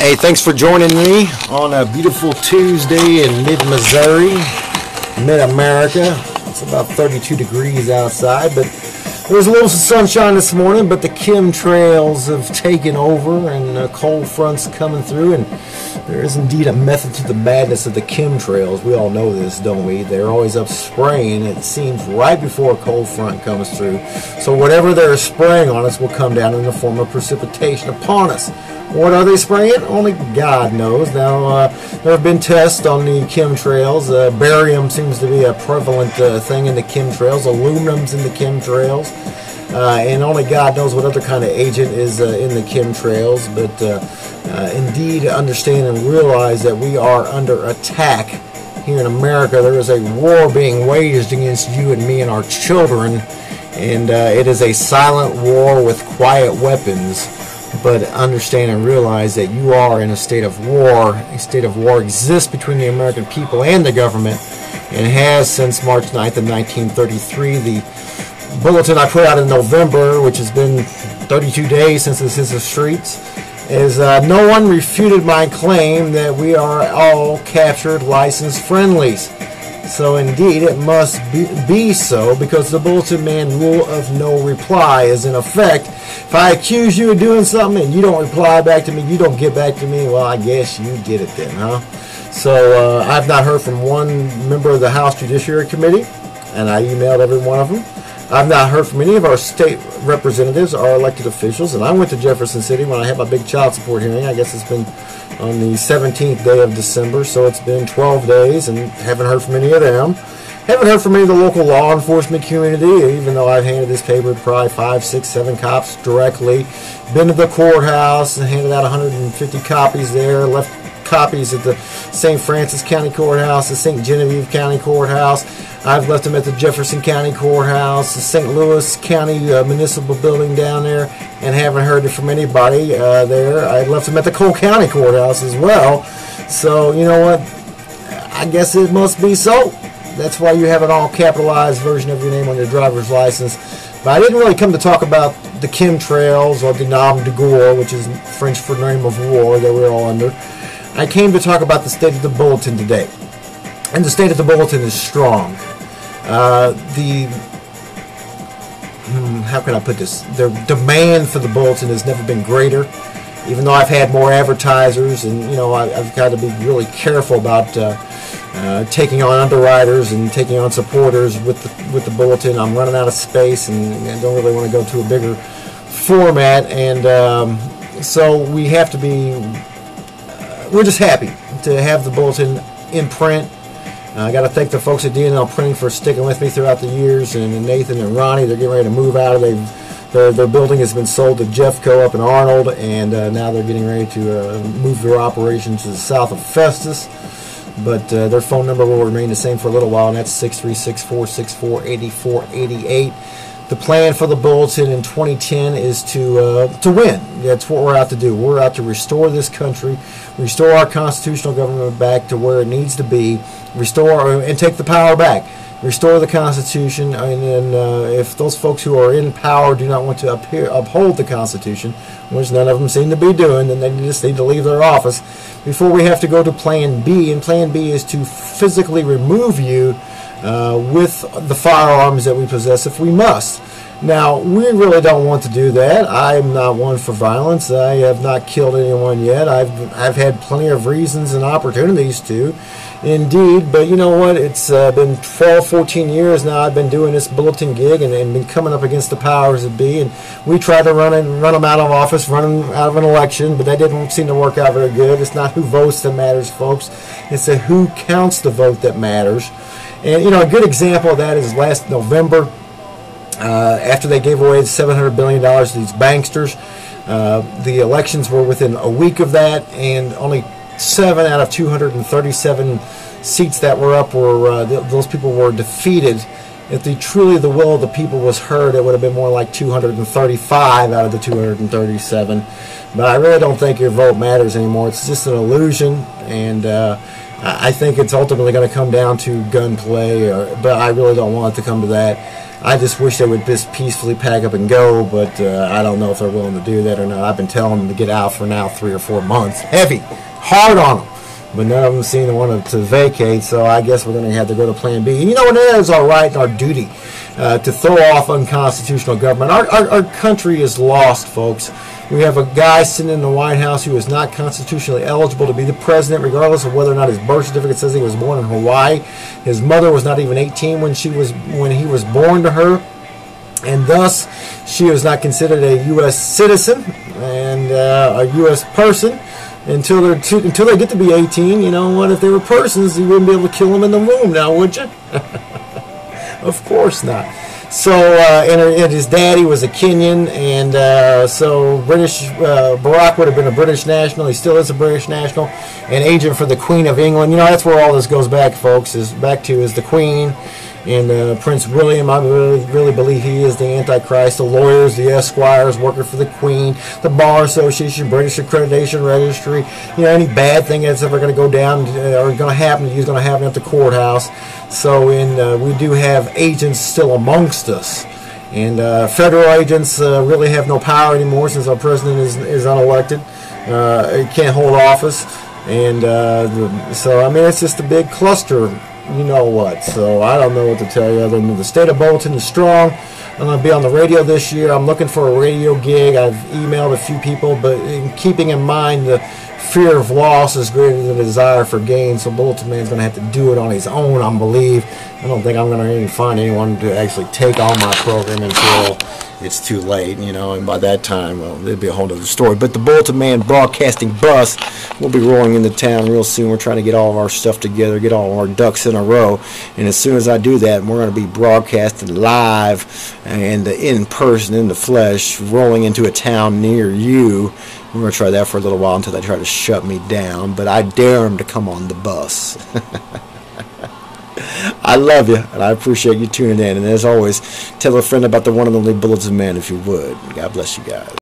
Hey, thanks for joining me on a beautiful Tuesday in mid-Missouri, mid-America. It's about 32 degrees outside, but there was a little sunshine this morning, but the chemtrails have taken over and cold fronts coming through, and there is indeed a method to the madness of the chemtrails. We all know this, don't we? They're always up spraying, it seems, right before a cold front comes through. So whatever they're spraying on us will come down in the form of precipitation upon us. What are they spraying? Only God knows. Now, there have been tests on the chemtrails. Barium seems to be a prevalent thing in the chemtrails. Aluminum's in the chemtrails. And only God knows what other kind of agent is in the chemtrails. But indeed, understand and realize that we are under attack here in America. There is a war being waged against you and me and our children. And it is a silent war with quiet weapons. But understand and realize that you are in a state of war. A state of war exists between the American people and the government, and has since March 9th of 1933. The bulletin I put out in November, which has been 32 days since this hit the streets, is no one refuted my claim that we are all captured license friendlies. So indeed, it must be so, because the Bulletinman rule of no reply is in effect. If I accuse you of doing something and you don't reply back to me, you don't get back to me, well, I guess you did it then, huh? So I've not heard from one member of the House Judiciary Committee, and I emailed every one of them. I've not heard from any of our state representatives or elected officials, and I went to Jefferson City when I had my big child support hearing. I guess it's been on the 17th day of December, so it's been 12 days, and haven't heard from any of them. Haven't heard from any of the local law enforcement community, even though I've handed this paper to probably 5, 6, 7 cops directly. Been to the courthouse and handed out 150 copies there, left copies at the St. Francis County Courthouse, the St. Genevieve County Courthouse. I've left them at the Jefferson County Courthouse, the St. Louis County Municipal Building down there, and haven't heard it from anybody there. I left them at the Cole County Courthouse as well. So, you know what? I guess it must be so. That's why you have an all-capitalized version of your name on your driver's license. But I didn't really come to talk about the chemtrails or the nom de guerre, which is French for name of war that we're all under. I came to talk about the state of the Bulletin today. And the state of the Bulletin is strong. How can I put this? The demand for the Bulletin has never been greater. Even though I've had more advertisers, and you know, I've got to be really careful about taking on underwriters and taking on supporters with the Bulletin. I'm running out of space, and I don't really want to go to a bigger format, and so we have to be. We're just happy to have the Bulletin in print. I got to thank the folks at D&L Printing for sticking with me throughout the years, and Nathan and Ronnie, they're getting ready to move out. Their building has been sold to Jeffco up in Arnold, and now they're getting ready to move their operation to the south of Festus. But their phone number will remain the same for a little while, and that's 636-464-8488. The plan for the Bulletin in 2010 is to win. That's what we're out to do. We're out to restore this country, restore our constitutional government back to where it needs to be, restore and take the power back, restore the Constitution. And then if those folks who are in power do not want to uphold the Constitution, which none of them seem to be doing, then they just need to leave their office before we have to go to Plan B. And Plan B is to physically remove you with the firearms that we possess if we must. Now, we really don't want to do that. I'm not one for violence. I have not killed anyone yet. I've had plenty of reasons and opportunities to, indeed. But you know what? It's been 12, 14 years now I've been doing this Bulletin gig and been coming up against the powers that be. And we tried to run them out of office, run them out of an election, but that didn't seem to work out very good. It's not who votes that matters, folks. It's who counts the vote that matters. And, you know, a good example of that is last November, after they gave away $700 billion to these banksters. The elections were within a week of that, and only 7 out of 237 seats that were up were those people were defeated. If truly the will of the people was heard, it would have been more like 235 out of the 237. But I really don't think your vote matters anymore. It's just an illusion, and I think it's ultimately going to come down to gunplay, but I really don't want it to come to that. I just wish they would just peacefully pack up and go, but I don't know if they're willing to do that or not. I've been telling them to get out for now 3 or 4 months. Heavy, hard on them. But none of them seem to want to vacate, so I guess we're going to have to go to Plan B. And you know what? It is our right and our duty to throw off unconstitutional government. Our country is lost, folks. We have a guy sitting in the White House who is not constitutionally eligible to be the president, regardless of whether or not his birth certificate says he was born in Hawaii. His mother was not even 18 when he was born to her, and thus she was not considered a U.S. citizen and a U.S. person until they get to be 18. You know what? If they were persons, you wouldn't be able to kill them in the womb now, would you? Of course not. So, and his daddy was a Kenyan, and so Barack would have been a British national. He still is a British national, an agent for the Queen of England. You know, that's where all this goes back, folks, is the Queen and Prince William. I really believe he is the Antichrist. The lawyers, the esquires working for the Queen, the Bar Association, British Accreditation Registry. You know, any bad thing that's ever going to go down or going to happen to you is going to happen at the courthouse. So, we do have agents still amongst us. And federal agents really have no power anymore since our president is unelected. He can't hold office. And so, I mean, it's just a big cluster. You know what? So I don't know what to tell you other than the state of Bulletin is strong. I'm going to be on the radio this year. I'm looking for a radio gig. I've emailed a few people, but keeping in mind the fear of loss is greater than the desire for gain. So Bulletinman's going to have to do it on his own, I believe. I don't think I'm going to even find anyone to actually take on my program until it's too late, you know, and by that time, well, it'll be a whole other story. But the Bulletinman broadcasting bus will be rolling into town real soon. We're trying to get all of our stuff together, get all of our ducks in a row, and as soon as I do that, we're going to be broadcasting live and in person, in the flesh, rolling into a town near you. We're going to try that for a little while until they try to shut me down, but I dare them to come on the bus. I love you, and I appreciate you tuning in. And as always, tell a friend about the one and only Bulletin Man if you would. God bless you guys.